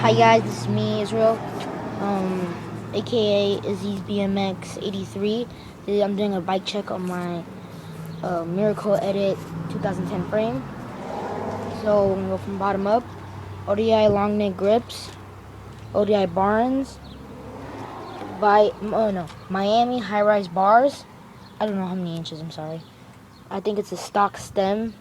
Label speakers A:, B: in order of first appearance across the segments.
A: Hi guys, this is me, Israel, aka Izzy's BMX 83. Today I'm doing a bike check on my Mirrraco Edit 2010 frame. So we're gonna go from bottom up. ODI long neck grips, ODI Barnes, Miami high-rise bars. I don't know how many inches. I'm sorry. I think it's a stock stem.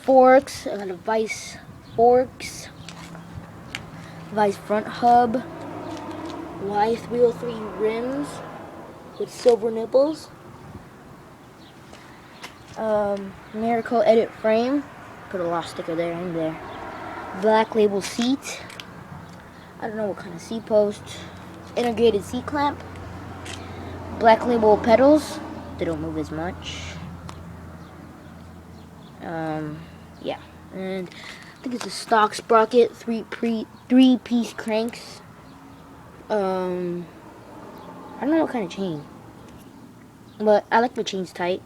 A: Forks. I got a Vice forks. Vice front hub, Y303 rims with silver nipples, Mirrraco Edit frame, put a lost sticker there and there, black label seat, I don't know what kind of seat post, integrated seat clamp, black label pedals, they don't move as much, yeah, and I think it's a stock sprocket, three-piece cranks. I don't know what kind of chain, but I like the chains tight.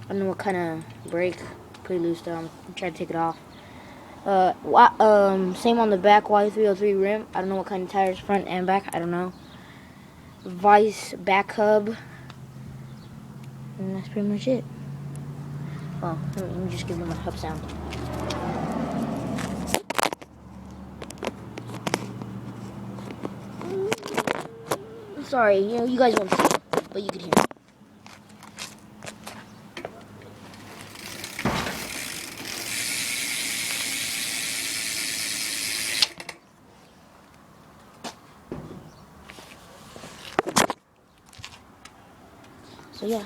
A: I don't know what kind of brake, pretty loose though. I'm trying to take it off. Same on the back, Y303 rim. I don't know what kind of tires, front and back. I don't know. Vice back hub, and that's pretty much it. Well, let me just give them a hub sound. Sorry, you guys won't see it, but you can hear it. So yeah.